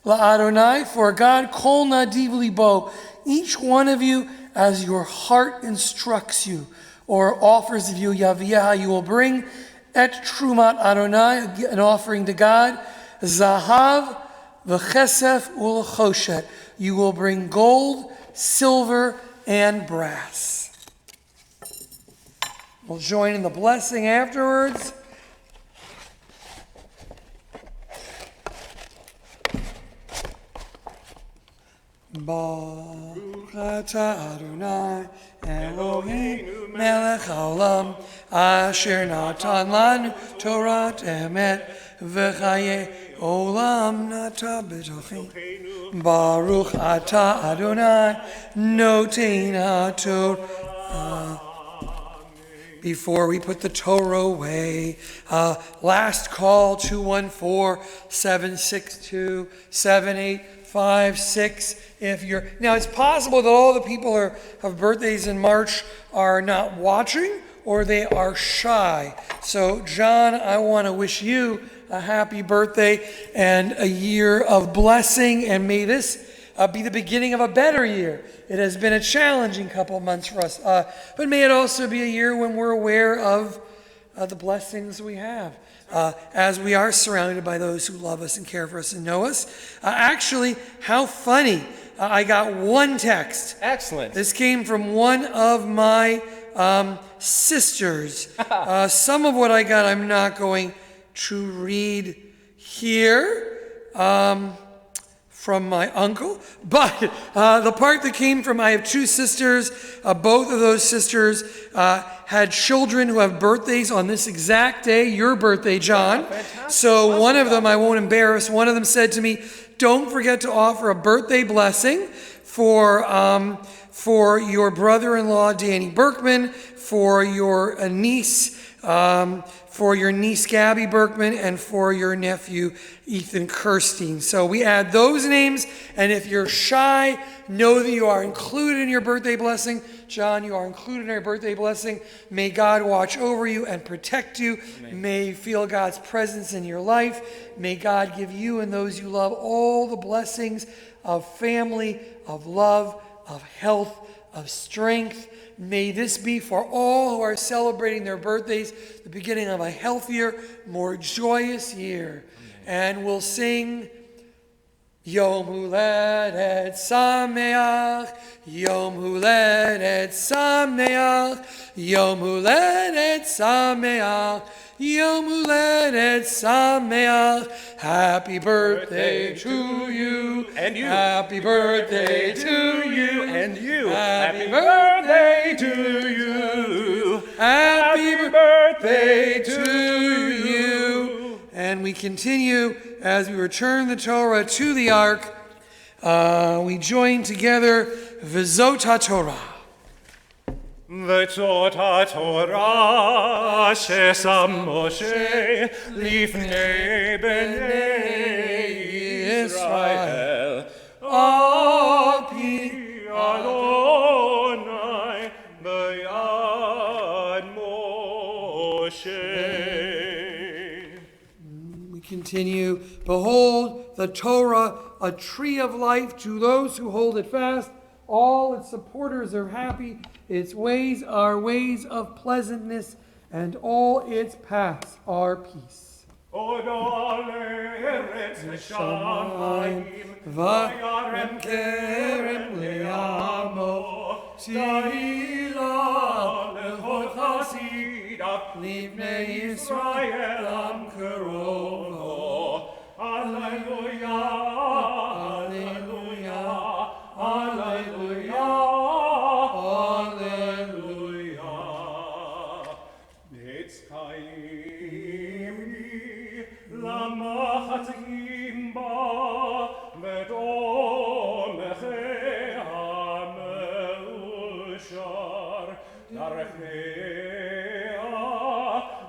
la Adonai, for God, kol nadiv libo. Each one of you as your heart instructs you, or offers of you, Yaviyah, you will bring et trumat Adonai, an offering to God, zahav v'chesef u'l'choshet. You will bring gold, silver, and brass. We'll join in the blessing afterwards. Baruch atah Adonai Eloheinu melech haolam asher natan lanu Torat emet v'chaye olam nata b'tochim. Baruch atah Adonai notein haTorah. Before we put the Torah away, last call, 214-762-7856. If you're now, it's possible that all the people who have birthdays in March are not watching or they are shy. So, John, I want to wish you a happy birthday and a year of blessing, and may this be the beginning of a better year. It has been a challenging couple of months for us, but may it also be a year when we're aware of the blessings we have, as we are surrounded by those who love us and care for us and know us. Actually, how funny. I got one text. Excellent. This came from one of my sisters. Some of what I got I'm not going to read here from my uncle, but the part that came from, I have two sisters. Both of those sisters had children who have birthdays on this exact day, your birthday, John. Fantastic. So one of them, I won't embarrass, one of them said to me, don't forget to offer a birthday blessing for your brother-in-law, Danny Berkman, for your niece, Gabby Berkman, and for your nephew, Ethan Kirstein. So we add those names, and if you're shy, know that you are included in your birthday blessing. John, you are included in our birthday blessing. May God watch over you and protect you. Amen. May you feel God's presence in your life. May God give you and those you love all the blessings of family, of love, of health, of strength. May this be for all who are celebrating their birthdays, the beginning of a healthier, more joyous year. Amen. And we'll sing Yom Huledet Sameach, Yom Huledet Sameach, Yom Huledet Sameach, Yom Huledet Sameach. Happy birthday to you, and you. Happy birthday to you, and you. Happy birthday to you, Happy birthday to you. And we continue as we return the Torah to the ark. We join together V'zot HaTorah. V'zot HaTorah shesam Moshe lifnei bnei Yisrael al pi Adonai b'yad Moshe. Continue. Behold, the Torah, a tree of life to those who hold it fast. All its supporters are happy. Its ways are ways of pleasantness, and all its paths are peace. Vayarem kerem le'amo tihila lechol chasida livnei Yisrael am kerovo. Alleluia, alleluia, alleluia, alleluia. Netzchayim lama chatzim ba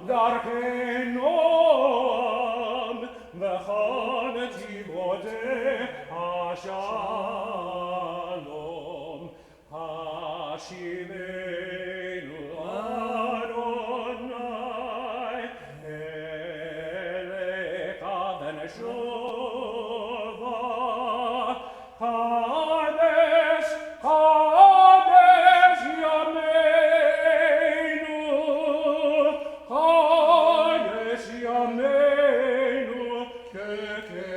darkenom v'chol tivotei hashalom hashivenu Adonai elecha v'neshova Kadesh Kadesh Yameinu Kadesh Yameinu Kekedem.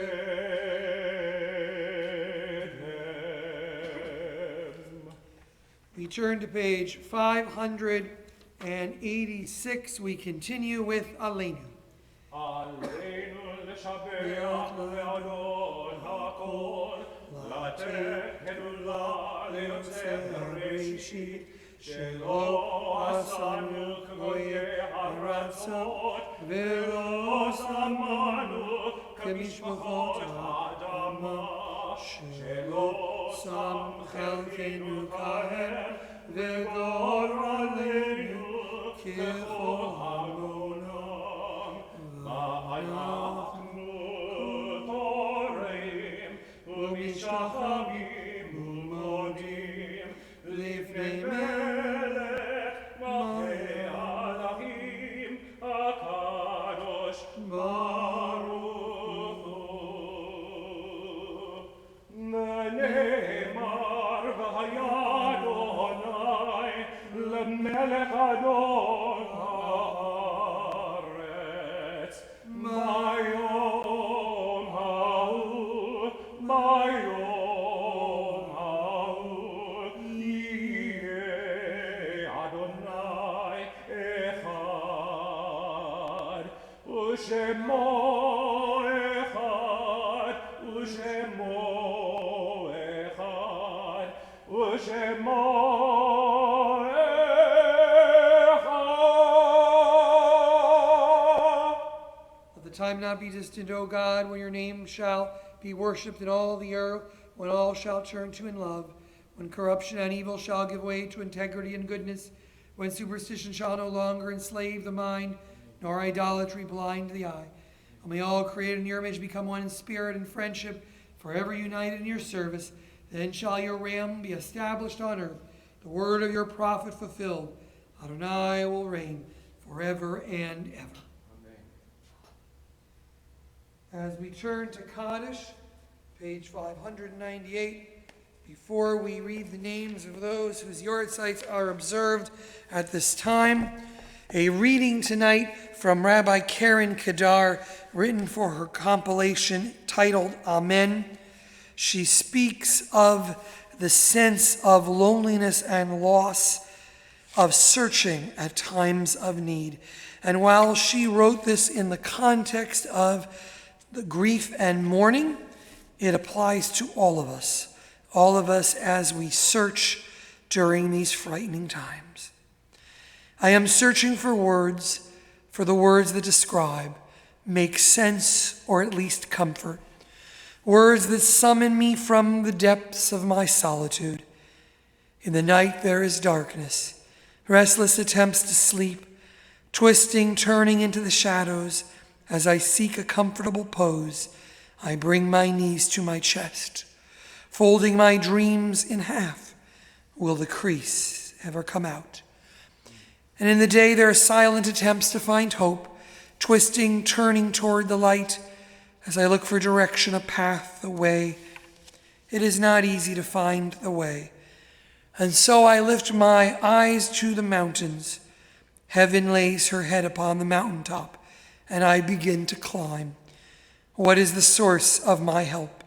We turn to page 586. We continue with Aleinu. Aleinu l'shabeach le'adon ha'kol לתת גדולה ליוצר בראשית שלא עשנו כגויי ארצות ולא שמענו כמשפחות האדמה שלא שם חלקנו כהם וגורלנו ככל המונם ואנחנו תורם ומשתחווים ומודים לפני מלך מלכי המלכים הקדוש ברוך הוא. ונאמר והיה אדוני למלך אדון הארץ ביום ההוא ביום ההוא יהיה אדוני אחד ושמו אחד ושמו אחד ושמו Let the time not be distant, O God, when your name shall be worshipped in all the earth, when all shall turn to in love, when corruption and evil shall give way to integrity and goodness, when superstition shall no longer enslave the mind, nor idolatry blind the eye. And may all created in your image become one in spirit and friendship, forever united in your service. Then shall your realm be established on earth, the word of your prophet fulfilled. Adonai will reign forever and ever. As we turn to Kaddish, page 598, before we read the names of those whose yortzites are observed at this time, a reading tonight from Rabbi Karen Kedar, written for her compilation titled Amen. She speaks of the sense of loneliness and loss, of searching at times of need. And while she wrote this in the context of the grief and mourning, it applies to all of us as we search during these frightening times. I am searching for words, for the words that describe, make sense, or at least comfort. Words that summon me from the depths of my solitude. In the night there is darkness, restless attempts to sleep, twisting, turning into the shadows. As I seek a comfortable pose, I bring my knees to my chest, folding my dreams in half. Will the crease ever come out? And in the day there are silent attempts to find hope, twisting, turning toward the light. As I look for direction, a path, the way, it is not easy to find the way. And so I lift my eyes to the mountains. Heaven lays her head upon the mountaintop, and I begin to climb. What is the source of my help?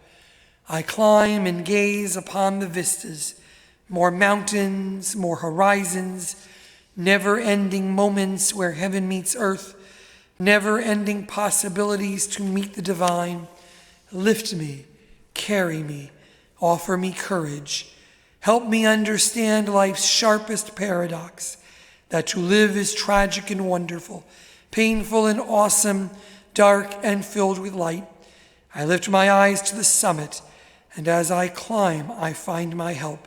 I climb and gaze upon the vistas, more mountains, more horizons, never-ending moments where heaven meets earth, never-ending possibilities to meet the divine. Lift me, carry me, offer me courage. Help me understand life's sharpest paradox, that to live is tragic and wonderful, painful and awesome, dark and filled with light. I lift my eyes to the summit, and as I climb, I find my help.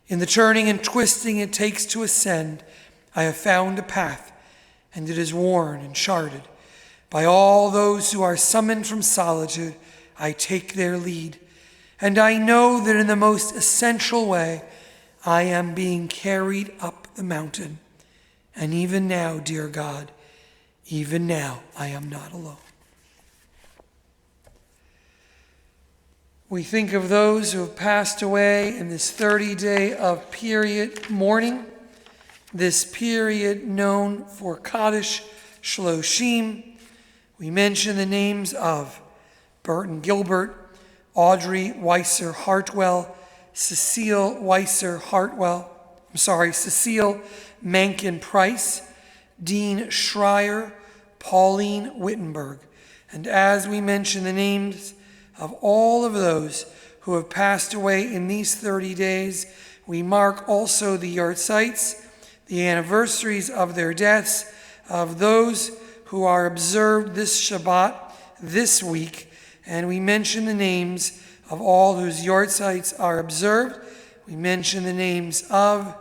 In the turning and twisting it takes to ascend, I have found a path, and it is worn and charted. By all those who are summoned from solitude, I take their lead. And I know that in the most essential way, I am being carried up the mountain. And even now, dear God, even now, I am not alone. We think of those who have passed away in this 30-day of period mourning, this period known for Kaddish Shloshim. We mention the names of Burton Gilbert, Audrey Weiser Hartwell, Cecile Mankin Price, Dean Schreier, Pauline Wittenberg. And as we mention the names of all of those who have passed away in these 30 days, we mark also the yahrzeits, the anniversaries of their deaths, of those who are observed this Shabbat this week, and we mention the names of all whose yahrzeits are observed. We mention the names of,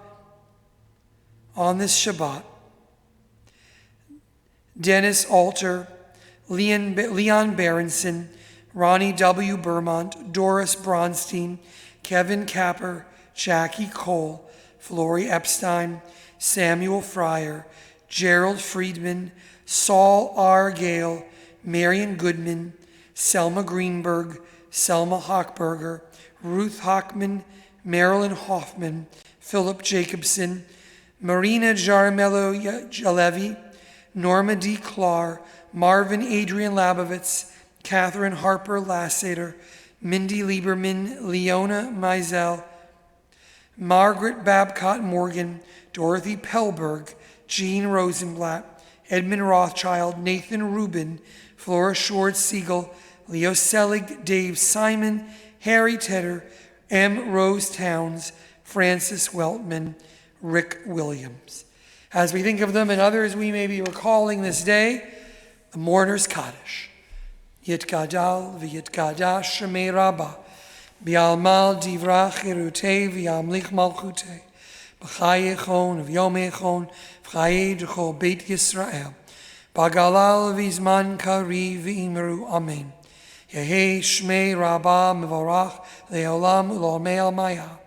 on this Shabbat, Dennis Alter, Leon Berenson, Ronnie W. Bermont, Doris Bronstein, Kevin Capper, Jackie Cole, Flory Epstein, Samuel Fryer, Gerald Friedman, Saul R. Gale, Marion Goodman, Selma Greenberg, Selma Hochberger, Ruth Hockman, Marilyn Hoffman, Philip Jacobson, Marina Jarmello Jalevi, Norma D. Clark, Marvin Adrian Labovitz, Catherine Harper Lassater, Mindy Lieberman, Leona Mizell, Margaret Babcock Morgan, Dorothy Pellberg, Jean Rosenblatt, Edmund Rothschild, Nathan Rubin, Flora Short Siegel, Leo Selig, Dave Simon, Harry Tedder, M. Rose Towns, Francis Weltman, Rick Williams. As we think of them and others we may be recalling this day, the mourner's Kaddish. Yitgadal v'yitgadash shemei Rabbah, bi'almal divrach irutei v'yamlich malchutei, b'chai echon v'yom echon v'chai d'chol Beit Yisrael, b'galal v'izman kari v'imru amen. Yehei shmei Rabbah mevorach le'olam u'l'olmei al-maya,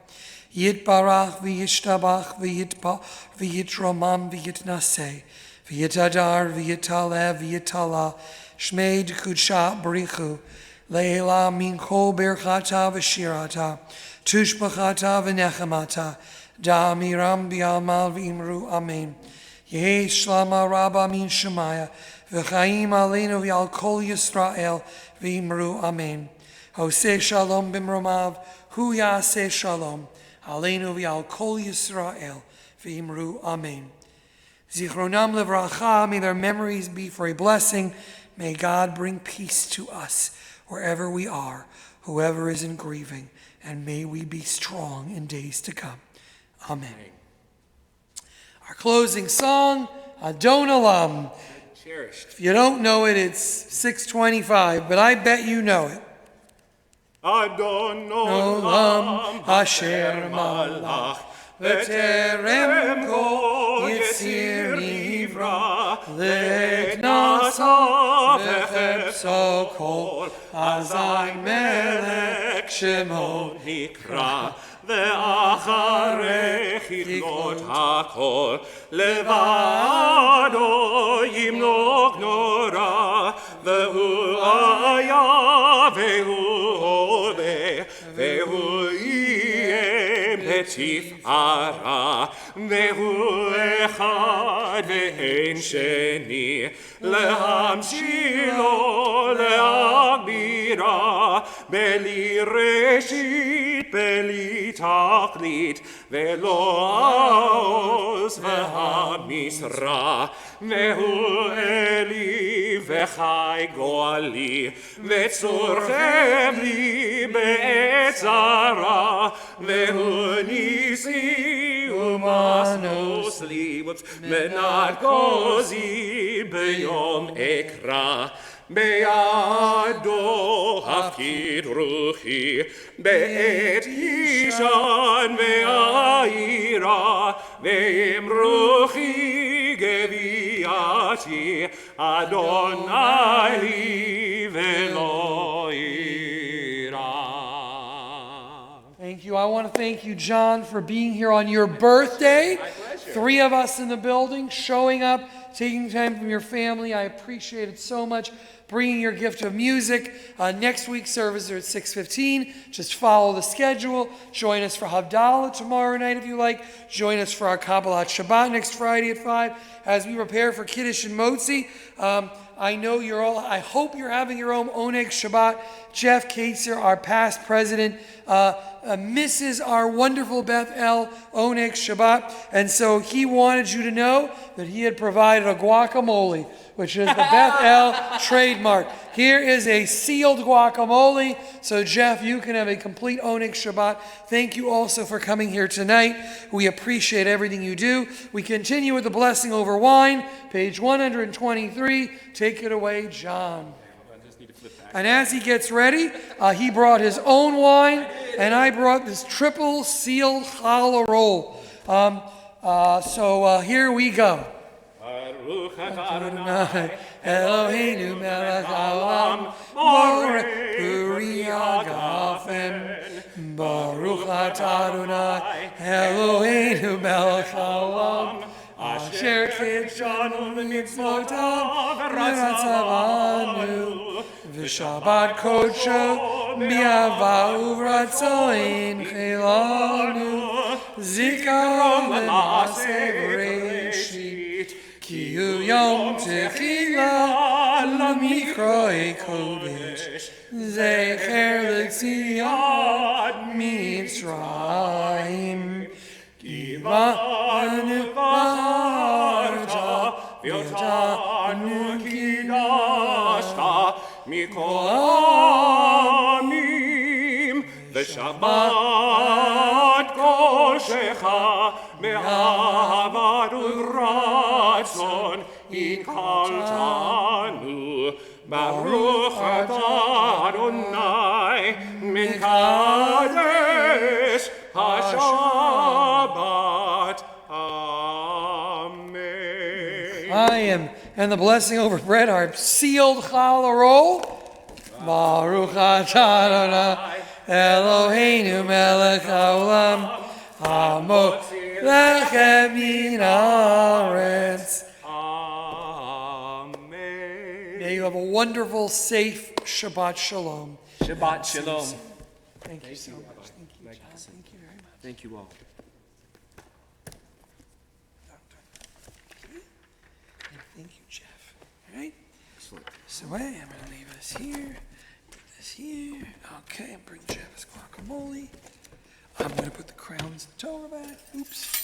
yitbarach v'yishtabach v'yitromam v'yitnaseh, v'yitadar v'yitalev v'yitala, Shmei d'kudsha barichu, le'ela min kol berchata v'shirata, tushbachata v'nechemata, da'amiram bi'almal v'imru amen. Yehi shlama rabba min shemaya, v'chaim aleinu v'al kol Yisrael v'imru amen. Hoseh shalom b'mromav, hu yaseh shalom, aleinu v'al kol Yisrael v'imru amen. Zichronam levracha, may their memories be for a blessing. May God bring peace to us wherever we are, whoever is in grieving, and may we be strong in days to come. Amen. Our closing song, Adon Olam. Cherished. If you don't know it, it's 6:25, but I bet you know it. Adon Olam Olam Asher Malach V'terem Kol Yitzir Nivra Le'knasa V'chepso Kol Azai Melech Shemo Nikra ואחרי ככלות הכל לבדו ימלוך נורא והוא היה והוא הווה והוא יהיה בתפארה והוא אחד ואין שני להמשילו להגבירה בלי ראשית בלי תכלית ולא העוז והמשרה והוא אלי וחי גואלי וצור חבלי בעת צרה והוא ניסי ומנוס לי מנת גוזי ביום אקרא בידו הפקיד רוחי, בעת אישן והעירה, ועם רוחי גביעתי, אדוני לי ולא אירא. Thank you. I want to thank you, John, for being here on your birthday. My pleasure. 3 of us in the building, showing up, taking time from your family. I appreciate it so much. Bringing your gift of music. Next week's services are at 6:15. Just follow the schedule. Join us for Havdalah tomorrow night if you like. Join us for our Kabbalat Shabbat next Friday at 5 as we prepare for Kiddush and Motzi. I know you're all, I hope you're having your own Oneg Shabbat. Jeff Katzer, our past president, misses our wonderful Beth-El Oneg Shabbat. And so he wanted you to know that he had provided a guacamole, which is the Beth-El trademark. Here is a sealed guacamole. So Jeff, you can have a complete Oneg Shabbat. Thank you also for coming here tonight. We appreciate everything you do. We continue with the blessing over wine, page 123. Take it away, John. And as he gets ready, he brought his own wine, and I brought this triple sealed challah roll. So here we go. Baruch atah Adonai, Eloheinu melech haolam, borei puri hagafen. Baruch atah Adonai, Eloheinu melech haolam, asher kitshanu b'mitzvotav v'ratzavanu, v'shabbat kodsho mi'ava u'ratzoin chilanu, zikaron l'maaseh b'reishit, ki hu yom techila l'mikroi kodesh, zecher l'tziat Mitzrayim. Givanu v'charta, v'yotanu kidashta, mikol amim, v'shabbat koshecha, be'ahavat u'ratzon, ikaltanu, Baruch atah Adonai, min kadesh HaShabbat. Amen. I am, and the blessing over bread, our sealed challah roll. Baruch atah Adonai, Eloheinu melech haolam, hamotzi lechem min haaretz. May you have a wonderful, safe Shabbat Shalom. Shabbat Shalom. Thank you so much. Thank you, John. Thank you very much. Thank you all. And thank you, Jeff. All right? Excellent. So I'm going to leave this here, put this here. Okay, and bring Jeff's guacamole. I'm going to put the crowns in the Torah bag. Oops.